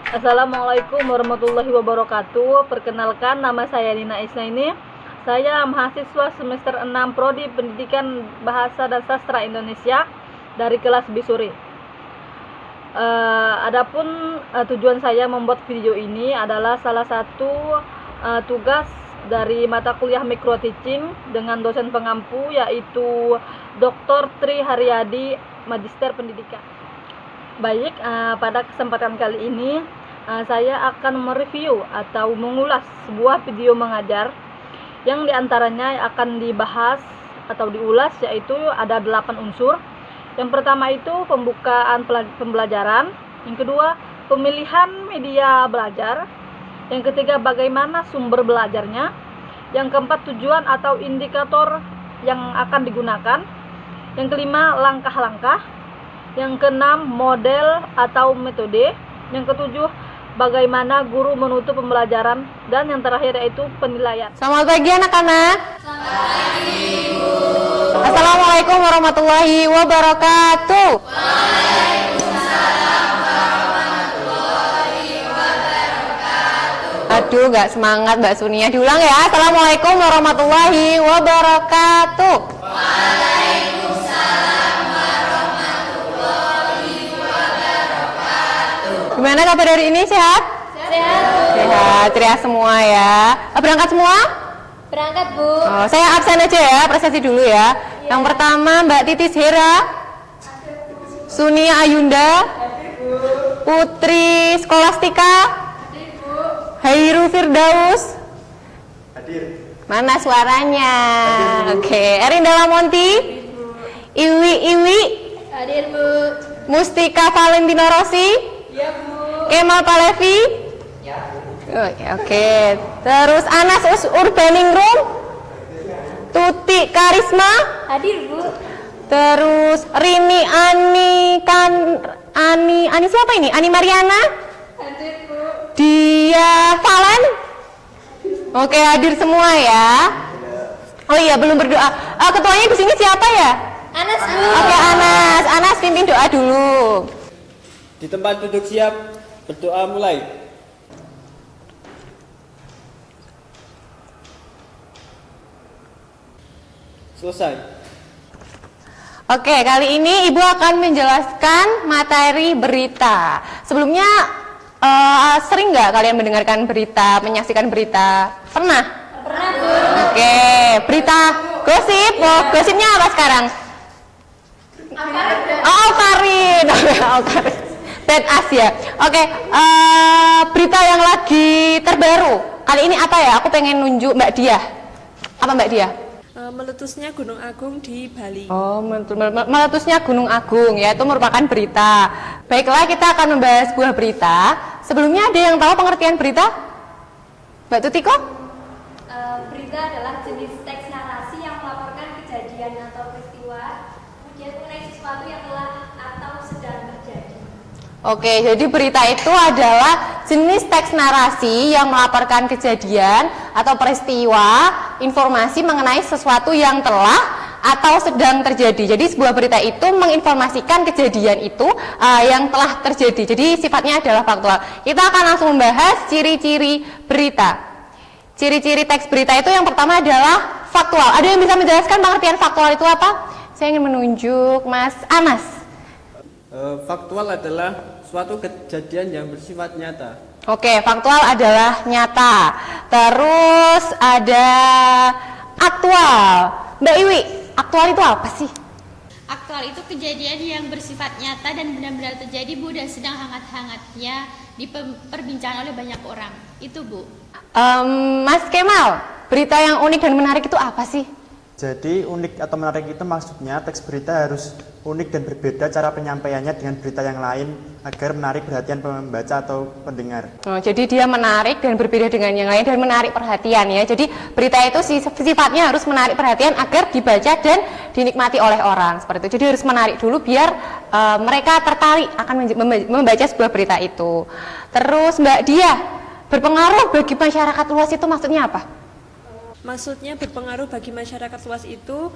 Assalamualaikum warahmatullahi wabarakatuh. Perkenalkan, nama saya Nina Isnaini. Saya mahasiswa semester 6 Prodi Pendidikan Bahasa dan Sastra Indonesia dari kelas Bisuri. Adapun tujuan saya membuat video ini adalah salah satu tugas dari mata kuliah Micro Teaching dengan dosen pengampu, yaitu Dr. Tri Haryadi, Magister Pendidikan. Baik, pada kesempatan kali ini saya akan mereview atau mengulas sebuah video mengajar yang diantaranya akan dibahas atau diulas, yaitu ada 8 unsur. Yang pertama itu pembukaan pembelajaran, yang kedua pemilihan media belajar, yang ketiga bagaimana sumber belajarnya, yang keempat tujuan atau indikator yang akan digunakan, yang kelima langkah-langkah, yang keenam model atau metode, yang ketujuh bagaimana guru menutup pembelajaran, dan yang terakhir yaitu penilaian. Selamat pagi anak-anak. Selamat pagi, Bu. Assalamualaikum warahmatullahi wabarakatuh. Waalaikumsalam warahmatullahi wabarakatuh. Aduh, gak semangat Mbak Sunia. Diulang ya. Assalamualaikum warahmatullahi wabarakatuh. Waalaikumsalam warahmatullahi wabarakatuh. Gimana kabar hari ini? Sehat? Sehat, Bu. Sehat, ceria semua ya. Berangkat semua? Berangkat, Bu. Oh, saya absen aja ya, presentasi dulu ya. Yang pertama Mbak Titis Hera, Sunia Ayunda, Putri Skolastika, Hairu Firdaus. Mana suaranya? Oke, Erinda Lamonti, Iwi, Hadir, Bu. Mustika Valentino Rossi, Ya, Bu. Kemal Palevi. Oke. Terus Anas Urbaningrum, Tuti Karisma, Hadir, Bu. terus Rini Ani siapa ini? Ani Mariana, Hadir, Bu. Dia Valen. Oke, hadir semua ya. Oh iya, belum berdoa. Ketuanya di sini siapa ya? Anas, Bu. Oke, Anas pimpin doa dulu. Di tempat duduk siap, berdoa mulai. Selesai. Oke, kali ini Ibu akan menjelaskan materi berita. Sebelumnya sering nggak kalian mendengarkan berita, menyaksikan berita? Pernah? Pernah, Bu. Oke, berita gosip. Oh, gosipnya apa sekarang? Oh, Karin. Oh, Karin. Bad As ya. Oke, berita yang lagi terbaru. Kali ini apa ya? Aku pengen nunjuk Mbak Dia. Apa Mbak Dia? Meletusnya Gunung Agung di Bali. Oh, meletusnya Gunung Agung, ya, itu merupakan berita. Baiklah, kita akan membahas sebuah berita. Sebelumnya ada yang tahu pengertian berita? Mbak Tutiko? Berita adalah jenis teks narasi yang melaporkan kejadian atau peristiwa, kemudian mengenai sesuatu yang telah atau sedang terjadi. Oke, jadi berita itu adalah jenis teks narasi yang melaporkan kejadian atau peristiwa, informasi mengenai sesuatu yang telah atau sedang terjadi. Jadi sebuah berita itu menginformasikan kejadian itu yang telah terjadi. Jadi sifatnya adalah faktual. Kita akan langsung membahas ciri-ciri berita. Ciri-ciri teks berita itu yang pertama adalah faktual. Ada yang bisa menjelaskan pengertian faktual itu apa? Saya ingin menunjuk Mas Anas. Faktual adalah suatu kejadian yang bersifat nyata. Oke, faktual adalah nyata. Terus ada aktual. Mbak Iwi, aktual itu apa sih? Aktual itu kejadian yang bersifat nyata dan benar-benar terjadi, Bu, dan sedang hangat-hangatnya diperbincangkan oleh banyak orang. Itu, Bu. Mas Kemal, berita yang unik dan menarik itu apa sih? Jadi unik atau menarik itu maksudnya teks berita harus unik dan berbeda cara penyampaiannya dengan berita yang lain agar menarik perhatian pembaca atau pendengar. Oh, jadi dia menarik dan berbeda dengan yang lain dan menarik perhatian ya. Jadi berita itu sifatnya harus menarik perhatian agar dibaca dan dinikmati oleh orang seperti itu. Jadi harus menarik dulu biar mereka tertarik akan membaca sebuah berita itu. Terus Mbak Dia, berpengaruh bagi masyarakat luas itu maksudnya apa? Maksudnya berpengaruh bagi masyarakat luas itu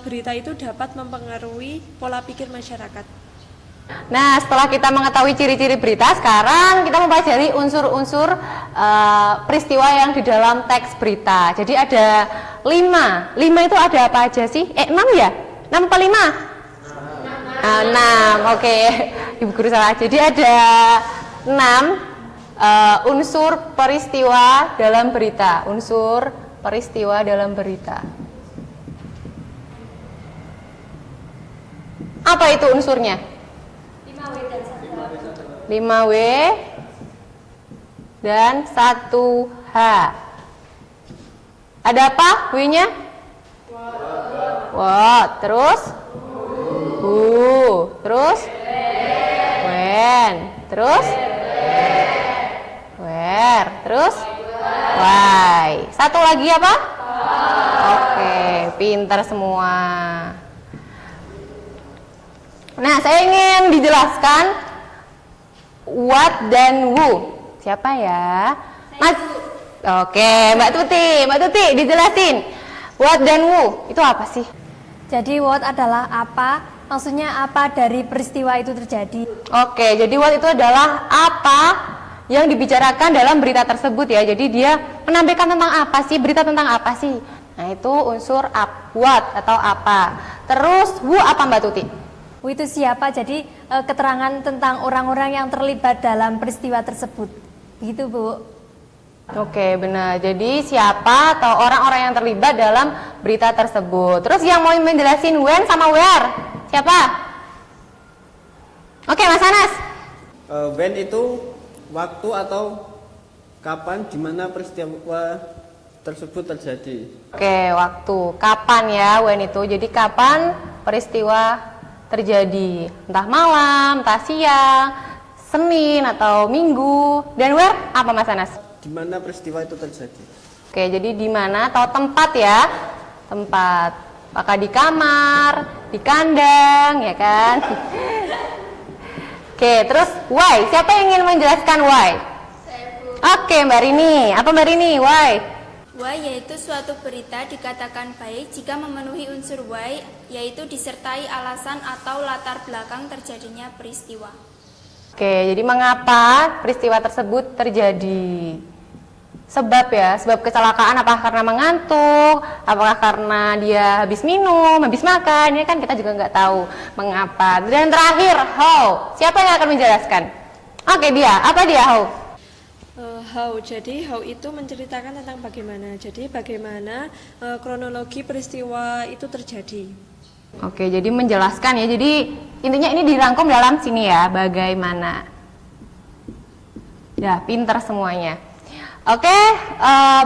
berita itu dapat mempengaruhi pola pikir masyarakat. Nah, setelah kita mengetahui ciri-ciri berita, sekarang kita mempelajari unsur-unsur peristiwa yang di dalam teks berita. Jadi ada 5. 5 itu ada apa aja sih? 6 ya? 6 apa 5? 6, oke. Ibu guru salah. Jadi ada 6 unsur peristiwa dalam berita. Unsur peristiwa dalam berita. Apa itu unsurnya? 5W dan 1H. Ada apa W-nya? What. Terus? Who. Terus? When. Terus? Where. Terus? Why. Satu lagi apa? Oke, pintar semua. Nah, saya ingin dijelaskan what dan who. Siapa ya? Mas. Oke, Mbak Tuti dijelasin. What dan who itu apa sih? Jadi what adalah apa, maksudnya apa dari peristiwa itu terjadi. Oke, jadi what itu adalah apa yang dibicarakan dalam berita tersebut ya. Jadi dia menampilkan tentang apa sih, berita tentang apa sih. Nah, itu unsur what atau apa. Terus who apa Mbak Tuti? Who itu siapa, jadi keterangan tentang orang-orang yang terlibat dalam peristiwa tersebut. Begitu, Bu. Oke, benar. Jadi siapa atau orang-orang yang terlibat dalam berita tersebut. Terus yang mau menjelasin when sama where? Siapa? Oke, Mas Anas. When itu waktu atau kapan di mana peristiwa tersebut terjadi. Oke, waktu. Kapan ya when itu? Jadi kapan peristiwa terjadi? Entah malam, entah siang, Senin atau Minggu. Dan where apa Mas Anas? Di mana peristiwa itu terjadi. Oke, jadi di mana atau tempat ya? Tempat. Apakah di kamar, di kandang, ya kan? Oke, terus why? Siapa yang ingin menjelaskan why? Oke, Mbak Rini. Apa Mbak Rini? Why? Why yaitu suatu berita dikatakan baik jika memenuhi unsur why, yaitu disertai alasan atau latar belakang terjadinya peristiwa. Oke, jadi mengapa peristiwa tersebut terjadi? Sebab ya, sebab kecelakaan apakah karena mengantuk, apakah karena dia habis minum, habis makan, ya kan kita juga nggak tahu mengapa. Dan terakhir, how. Siapa yang akan menjelaskan? Oke, dia. Apa dia how? How. Jadi how itu menceritakan tentang bagaimana. Jadi bagaimana kronologi peristiwa itu terjadi. Oke, jadi menjelaskan ya. Jadi intinya ini dirangkum dalam sini ya, bagaimana. Ya, pintar semuanya. Oke,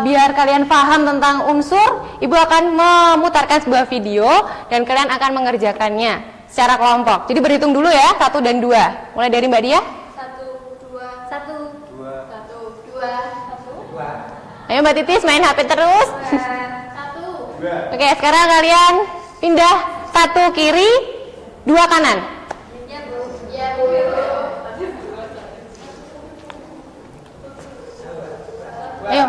biar kalian paham tentang unsur, Ibu akan memutarkan sebuah video dan kalian akan mengerjakannya secara kelompok. Jadi berhitung dulu ya, 1 dan 2. Mulai dari Mbak Dia. 1, 2, 1, 2, 1. Ayo Mbak Titis main HP terus. 1. Oke, sekarang kalian pindah 1 kiri, 2 kanan. Ya, Bu. Ya, Bu. Ayo.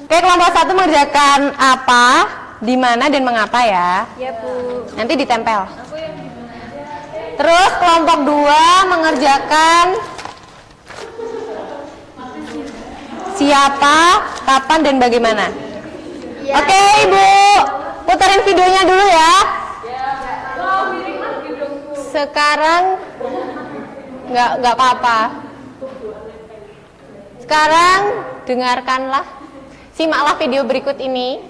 Oke, kelompok 1 mengerjakan apa, di mana dan mengapa ya. Ya, Bu. Nanti ditempel. Terus kelompok 2 mengerjakan siapa, kapan dan bagaimana. Oke, Ibu, putarin videonya dulu ya. Sekarang nggak apa-apa. Sekarang dengarkanlah, simaklah video berikut ini.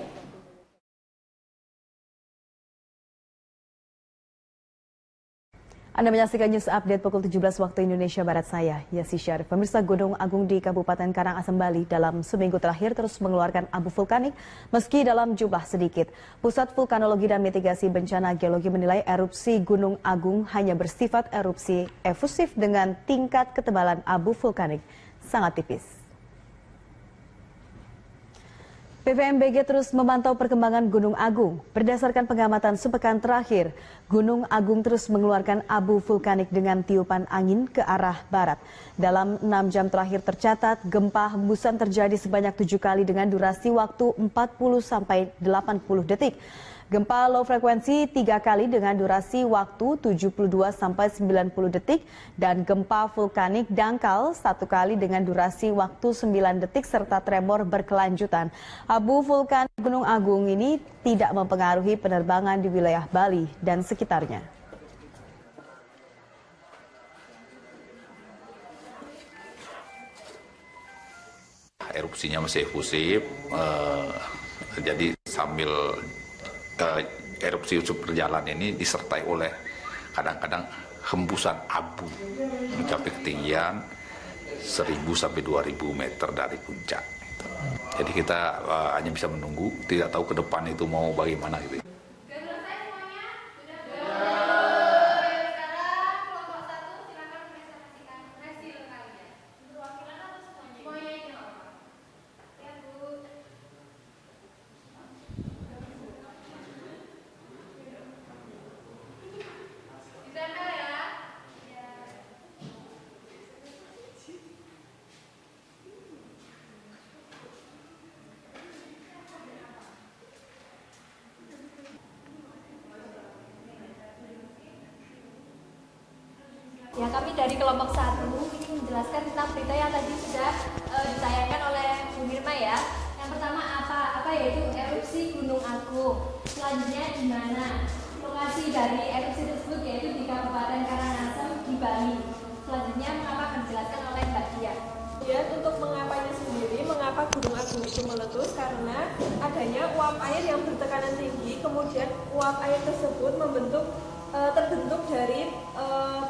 Anda menyaksikan News Update pukul 17 waktu Indonesia Barat, saya, Yasi Syarif. Pemirsa, Gunung Agung di Kabupaten Karangasem, Bali dalam seminggu terakhir terus mengeluarkan abu vulkanik meski dalam jumlah sedikit. Pusat Vulkanologi dan Mitigasi Bencana Geologi menilai erupsi Gunung Agung hanya bersifat erupsi efusif dengan tingkat ketebalan abu vulkanik sangat tipis. PVMBG terus memantau perkembangan Gunung Agung. Berdasarkan pengamatan sepekan terakhir, Gunung Agung terus mengeluarkan abu vulkanik dengan tiupan angin ke arah barat. Dalam 6 jam terakhir tercatat, gempa hembusan terjadi sebanyak 7 kali dengan durasi waktu 40-80 detik. Gempa low frekuensi 3 kali dengan durasi waktu 72-90 detik dan gempa vulkanik dangkal 1 kali dengan durasi waktu 9 detik serta tremor berkelanjutan. Abu vulkan Gunung Agung ini tidak mempengaruhi penerbangan di wilayah Bali dan sekitarnya. Erupsinya masih efusif, jadi sambil erupsi berjalan ini disertai oleh kadang-kadang hembusan abu mencapai ketinggian 1.000 sampai 2.000 meter dari puncak. Jadi kita hanya bisa menunggu, tidak tahu ke depan itu mau bagaimana gitu. Ya, kami dari kelompok 1 ini menjelaskan tentang berita yang tadi sudah ditayangkan oleh Bu Mirma ya. Yang pertama apa yaitu erupsi Gunung Agung. Selanjutnya di mana lokasi dari erupsi tersebut yaitu di Kabupaten Karangasem di Bali. Selanjutnya mengapa akan dijelaskan oleh Mbak Dia. Kemudian untuk mengapanya sendiri, mengapa Gunung Agung itu meletus? Karena adanya uap air yang bertekanan tinggi, kemudian uap air tersebut terbentuk dari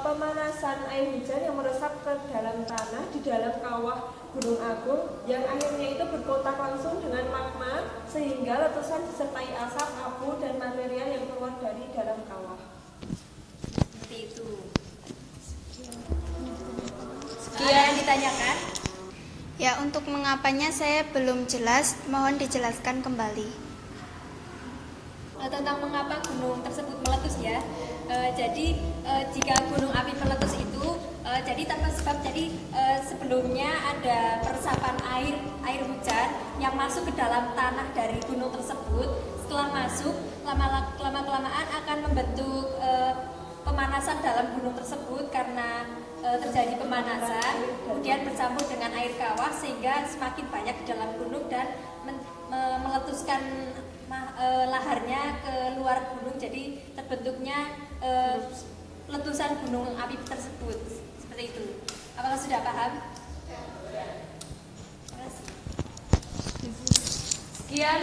pemanasan air hujan yang meresap ke dalam tanah di dalam kawah Gunung Agung yang akhirnya itu berkontak langsung dengan magma sehingga letusan disertai asap, abu, dan material yang keluar dari dalam kawah. Seperti itu. Sekian yang ditanyakan. Ya, untuk mengapanya saya belum jelas, mohon dijelaskan kembali. Tentang mengapa gunung tersebut meletus ya. Jadi jika gunung api meletus itu jadi tanpa sebab, jadi sebelumnya ada peresapan air hujan yang masuk ke dalam tanah dari gunung tersebut. Setelah masuk, lama-kelamaan akan membentuk pemanasan dalam gunung tersebut karena terjadi pemanasan, kemudian bercampur dengan air kawah sehingga semakin banyak di dalam gunung dan meletuskan laharnya ke luar gunung, jadi terbentuknya letusan gunung api tersebut. Seperti itu. Apakah sudah paham? Sekian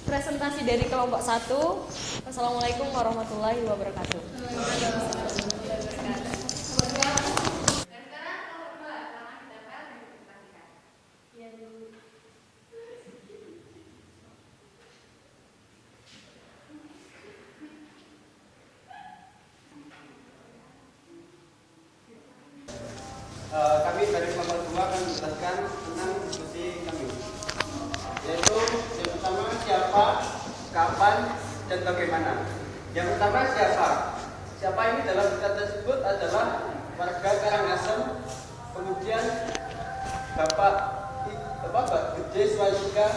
presentasi dari kelompok 1. Wassalamualaikum warahmatullahi wabarakatuh. Kami dari kelompok 2 akan menjelaskan tentang diskusi kami, yaitu yang pertama siapa, kapan, dan bagaimana. Yang pertama siapa ini dalam berita tersebut adalah warga Karangasem, kemudian Bapak Gede Swastika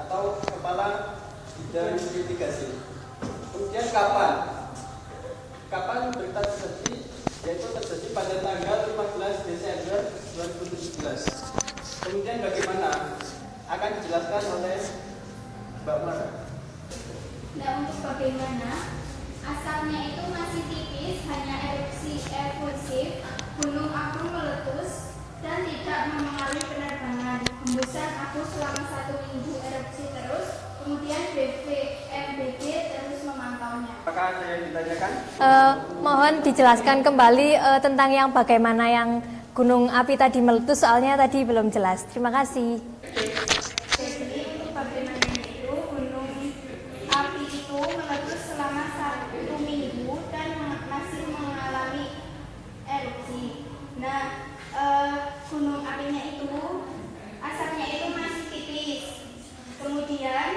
atau Kepala Bidang Mitigasi. Kemudian kapan berita terjadi, yaitu terjadi pada tanggal 15 Desember 2017. Kemudian bagaimana akan dijelaskan oleh Mbak Mara. Nah, untuk bagaimana, asapnya itu masih tipis, hanya erupsi efusif, Gunung Agung meletus dan tidak mempengaruhi penerbangan. Hembusan abu selama 1 minggu erupsi terus, kemudian BVMBG terus memantaunya. Apakah ada yang ditanyakan? Mohon dijelaskan kembali tentang yang bagaimana yang gunung api tadi meletus, soalnya tadi belum jelas. Terima kasih. Jadi untuk bagaimana itu, gunung api itu meletus selama 1 minggu dan masih mengalami erupsi. Nah, gunung apinya itu asapnya itu masih tipis. Kemudian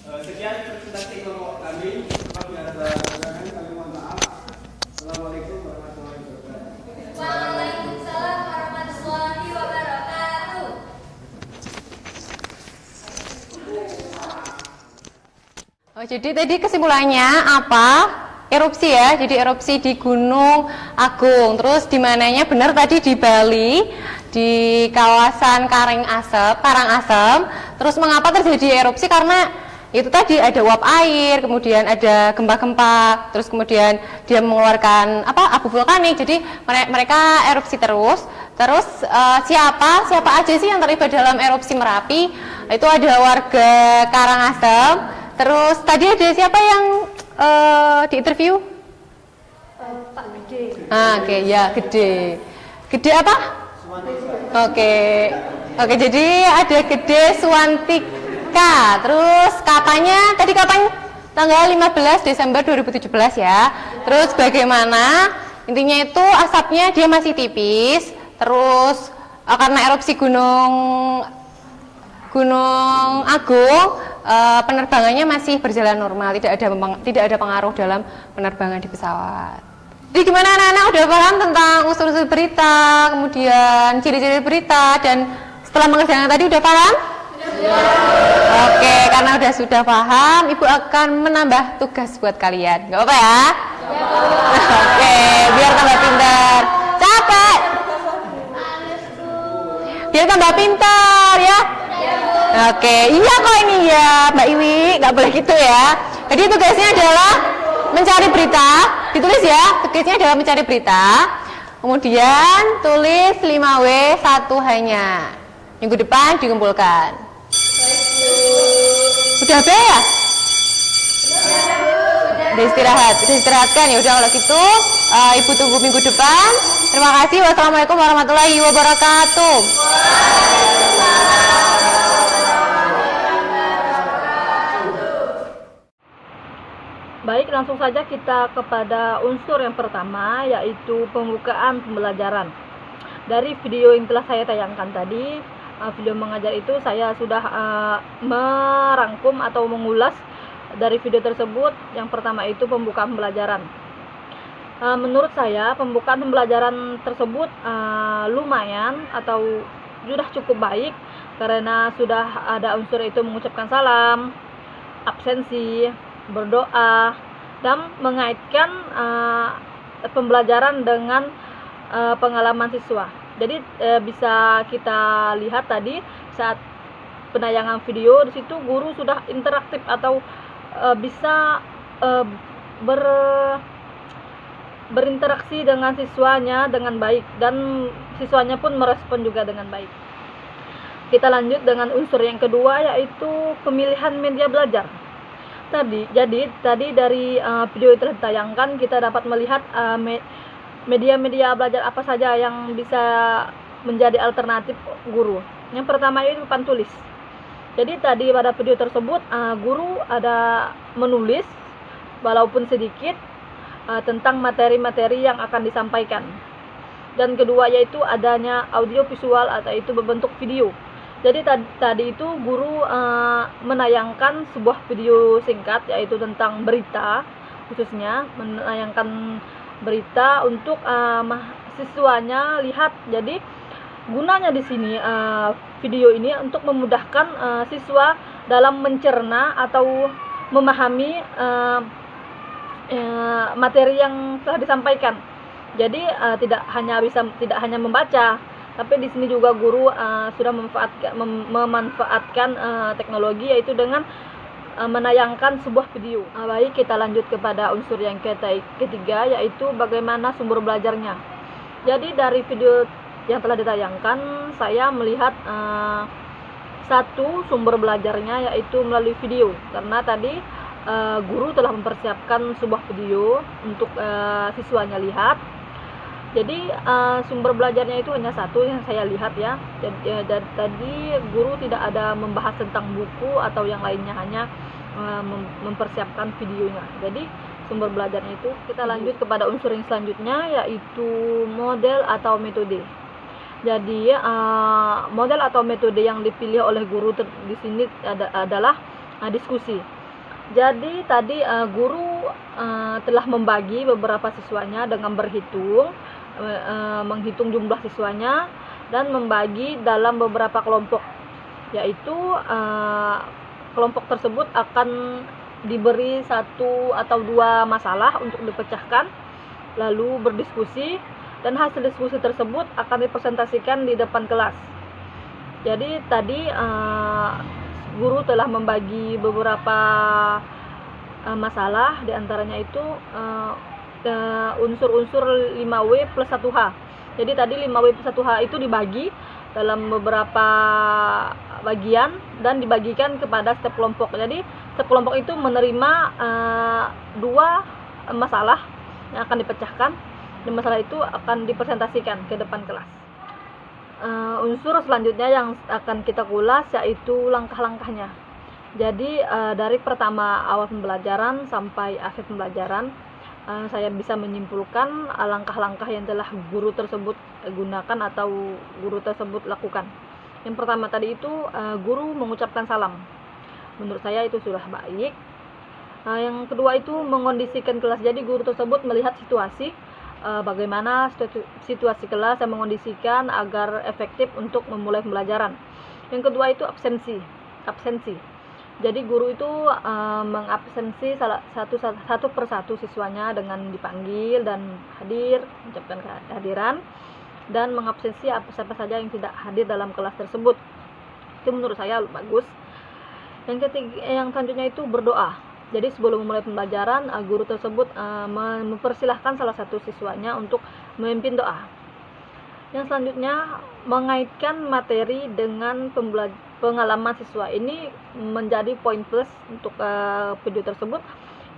Sekian presentasi kelompok kami. Apabila ada kekurangan kami mohon maaf. Assalamualaikum warahmatullahi wabarakatuh. Waalaikumsalam warahmatullahi wabarakatuh. Oh, jadi tadi kesimpulannya apa? Erupsi ya, jadi erupsi di Gunung Agung. Terus di mananya benar tadi di Bali, di kawasan Karangasem. Terus mengapa terjadi erupsi? Karena itu tadi ada uap air, kemudian ada gempa-gempa, terus kemudian dia mengeluarkan abu vulkanik. Jadi mereka erupsi terus. Terus siapa aja sih yang terlibat dalam erupsi Merapi? Itu ada warga Karangasem. Terus tadi ada siapa yang di interview? Pak Gede. Oke, ya Gede. Gede apa? Oke, jadi ada Gede Suwantika. Terus kapan? Tanggal 15 Desember 2017 ya. Terus bagaimana? Intinya itu asapnya dia masih tipis. Terus karena erupsi Gunung Agung, penerbangannya masih berjalan normal, tidak ada pengaruh dalam penerbangan di pesawat. Jadi gimana anak-anak udah paham tentang unsur-unsur berita, kemudian ciri-ciri berita, dan setelah mengerjakan tadi udah paham? Oke, karena sudah paham, Ibu akan menambah tugas buat kalian. Gak apa-apa ya? Oke, biar tambah pintar. Capek? Biar tambah pintar ya? Oke, iya kok ini ya Mbak Iwi, nggak boleh gitu ya. Jadi tugasnya adalah mencari berita, ditulis ya, tugasnya adalah mencari berita. Kemudian tulis 5W1 hanya. Minggu depan dikumpulkan. Sudah ya? Udah istirahatkan ya udah kalau gitu. Ibu tunggu minggu depan. Terima kasih. Wassalamualaikum warahmatullahi wabarakatuh. Baik, langsung saja kita kepada unsur yang pertama, yaitu pembukaan pembelajaran. Dari video yang telah saya tayangkan tadi, video mengajar itu saya sudah merangkum atau mengulas dari video tersebut. Yang pertama itu pembukaan pembelajaran. Menurut saya pembukaan pembelajaran tersebut lumayan atau sudah cukup baik, karena sudah ada unsur itu mengucapkan salam, absensi, berdoa, dan mengaitkan pembelajaran dengan pengalaman siswa. Jadi bisa kita lihat tadi saat penayangan video, di situ guru sudah interaktif atau bisa berinteraksi dengan siswanya dengan baik, dan siswanya pun merespon juga dengan baik. Kita lanjut dengan unsur yang kedua, yaitu pemilihan media belajar. Jadi dari video itu ditayangkan, kita dapat melihat media-media belajar apa saja yang bisa menjadi alternatif guru. Yang pertama itu papan tulis. Jadi tadi pada video tersebut guru ada menulis walaupun sedikit tentang materi-materi yang akan disampaikan. Dan kedua yaitu adanya audio visual atau itu berbentuk video. Jadi tadi itu guru menayangkan sebuah video singkat, yaitu tentang berita, khususnya menayangkan berita untuk siswanya lihat. Jadi gunanya di sini video ini untuk memudahkan siswa dalam mencerna atau memahami materi yang telah disampaikan. Jadi tidak hanya membaca, tapi di sini juga guru sudah memanfaatkan teknologi, yaitu dengan menayangkan sebuah video. Baik, kita lanjut kepada unsur yang ketiga, yaitu bagaimana sumber belajarnya. Jadi dari video yang telah ditayangkan, saya melihat satu sumber belajarnya yaitu melalui video, karena tadi guru telah mempersiapkan sebuah video untuk siswanya lihat. Jadi sumber belajarnya itu hanya satu yang saya lihat ya. Dan tadi guru tidak ada membahas tentang buku atau yang lainnya, hanya mempersiapkan videonya. Jadi sumber belajarnya itu. Kita lanjut kepada unsur yang selanjutnya, yaitu model atau metode. Jadi model atau metode yang dipilih oleh guru di sini adalah diskusi. Jadi tadi guru telah membagi beberapa siswanya dengan berhitung, menghitung jumlah siswanya dan membagi dalam beberapa kelompok, yaitu kelompok tersebut akan diberi 1 atau 2 masalah untuk dipecahkan, lalu berdiskusi, dan hasil diskusi tersebut akan dipresentasikan di depan kelas. Jadi tadi guru telah membagi beberapa masalah, diantaranya itu unsur-unsur 5W plus 1H. Jadi tadi 5W plus 1H itu dibagi dalam beberapa bagian dan dibagikan kepada setiap kelompok. Jadi setiap kelompok itu menerima 2 masalah yang akan dipecahkan, dan masalah itu akan dipresentasikan ke depan kelas. Unsur selanjutnya yang akan kita kulas yaitu langkah-langkahnya. Jadi dari pertama awal pembelajaran sampai akhir pembelajaran, saya bisa menyimpulkan langkah-langkah yang telah guru tersebut gunakan atau guru tersebut lakukan. Yang pertama tadi itu guru mengucapkan salam. Menurut saya itu sudah baik. Yang kedua itu mengondisikan kelas. Jadi guru tersebut melihat situasi, bagaimana situasi kelas dan mengondisikan agar efektif untuk memulai pembelajaran. Yang kedua itu absensi. Jadi guru itu mengabsensi satu persatu siswanya dengan dipanggil dan hadir, mengucapkan kehadiran, dan mengabsensi siapa saja yang tidak hadir dalam kelas tersebut. Itu menurut saya bagus. Yang selanjutnya itu berdoa. Jadi sebelum memulai pembelajaran, guru tersebut mempersilahkan salah satu siswanya untuk memimpin doa. Yang selanjutnya mengaitkan materi dengan pengalaman siswa. Ini menjadi poin plus untuk video tersebut,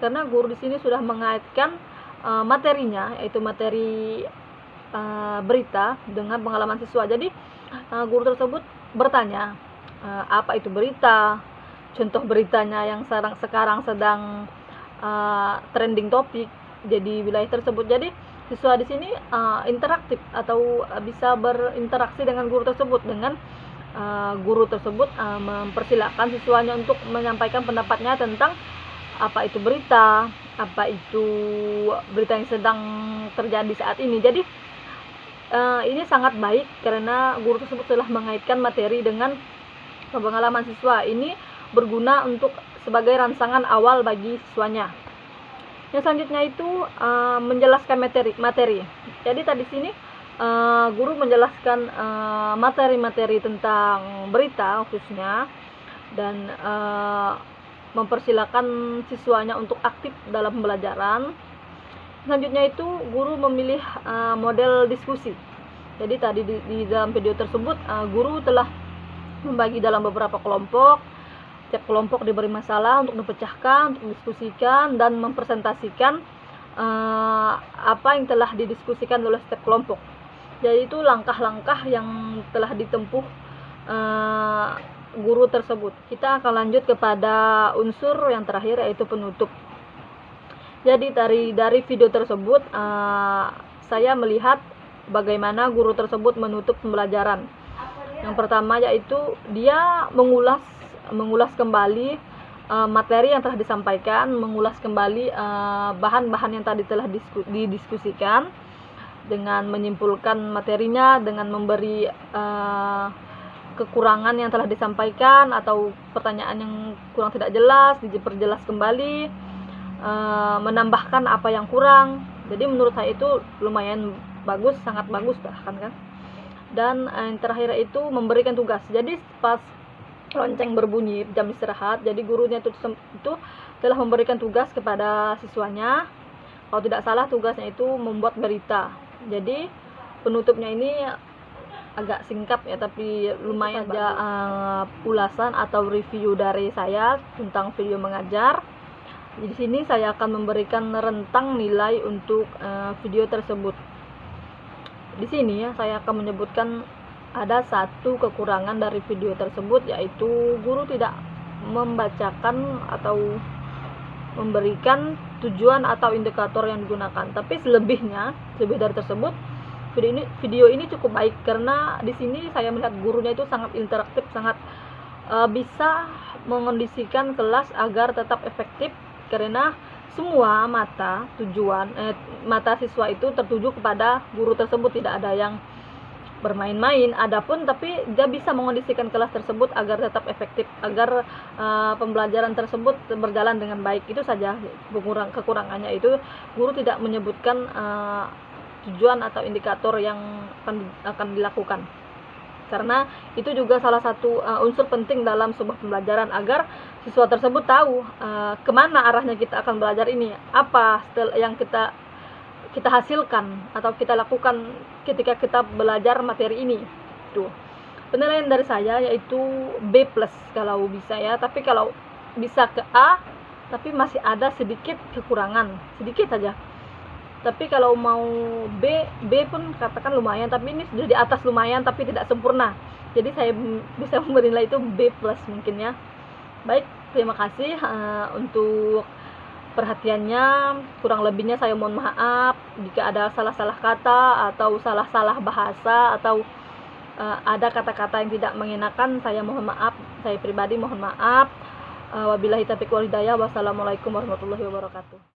karena guru di sini sudah mengaitkan materinya, yaitu materi berita dengan pengalaman siswa. Jadi guru tersebut bertanya apa itu berita, contoh beritanya yang sekarang sedang trending topik jadi wilayah tersebut. Jadi siswa di sini interaktif atau bisa berinteraksi dengan guru tersebut, dengan guru tersebut mempersilahkan siswanya untuk menyampaikan pendapatnya tentang apa itu berita, apa itu berita yang sedang terjadi saat ini. Jadi ini sangat baik karena guru tersebut telah mengaitkan materi dengan pengalaman siswa. Ini berguna untuk sebagai rangsangan awal bagi siswanya. Yang selanjutnya itu menjelaskan materi. Jadi tadi sini guru menjelaskan materi-materi tentang berita khususnya, dan mempersilahkan siswanya untuk aktif dalam pembelajaran. Selanjutnya itu guru memilih model diskusi. Jadi tadi di dalam video tersebut guru telah membagi dalam beberapa kelompok. Setiap kelompok diberi masalah untuk dipecahkan, untuk didiskusikan, dan mempresentasikan apa yang telah didiskusikan oleh setiap kelompok. Jadi itu langkah-langkah yang telah ditempuh guru tersebut. Kita akan lanjut kepada unsur yang terakhir, yaitu penutup. Jadi dari video tersebut saya melihat bagaimana guru tersebut menutup pembelajaran. Yang pertama yaitu dia mengulas kembali materi yang telah disampaikan, mengulas kembali bahan-bahan yang tadi telah didiskusikan dengan menyimpulkan materinya, dengan memberi kekurangan yang telah disampaikan atau pertanyaan yang kurang tidak jelas diperjelas kembali, menambahkan apa yang kurang. Jadi menurut saya itu lumayan bagus, sangat bagus bahkan kan. Dan yang terakhir itu memberikan tugas. Jadi pas lonceng berbunyi jam istirahat, jadi gurunya itu telah memberikan tugas kepada siswanya. Kalau tidak salah tugasnya itu membuat berita. Jadi penutupnya ini agak singkat ya, tapi lumayan aja ulasan atau review dari saya tentang video mengajar. Di sini saya akan memberikan rentang nilai untuk video tersebut. Di sini ya saya akan menyebutkan ada satu kekurangan dari video tersebut, yaitu guru tidak membacakan atau memberikan tujuan atau indikator yang digunakan. Tapi lebih dari tersebut, video ini cukup baik karena di sini saya melihat gurunya itu sangat interaktif, sangat bisa mengondisikan kelas agar tetap efektif, karena semua mata siswa itu tertuju kepada guru tersebut, tidak ada yang bermain-main. Adapun tapi dia bisa mengondisikan kelas tersebut agar tetap efektif, agar pembelajaran tersebut berjalan dengan baik. Itu saja kekurangannya, itu guru tidak menyebutkan tujuan atau indikator yang akan dilakukan, karena itu juga salah satu unsur penting dalam sebuah pembelajaran, agar siswa tersebut tahu kemana arahnya kita akan belajar ini, apa yang kita hasilkan atau kita lakukan ketika kita belajar materi ini. Tuh, penilaian dari saya yaitu B+ kalau bisa ya, tapi kalau bisa ke A tapi masih ada sedikit kekurangan, sedikit saja. Tapi kalau mau B pun katakan lumayan, tapi ini sudah di atas lumayan tapi tidak sempurna. Jadi saya bisa memberi nilai itu B+ mungkin ya. Baik, terima kasih untuk perhatiannya. Kurang lebihnya saya mohon maaf jika ada salah-salah kata atau salah-salah bahasa atau ada kata-kata yang tidak mengenakan. Saya mohon maaf, saya pribadi mohon maaf. Wabillahi taufiq wal hidayah. Wassalamualaikum warahmatullahi wabarakatuh.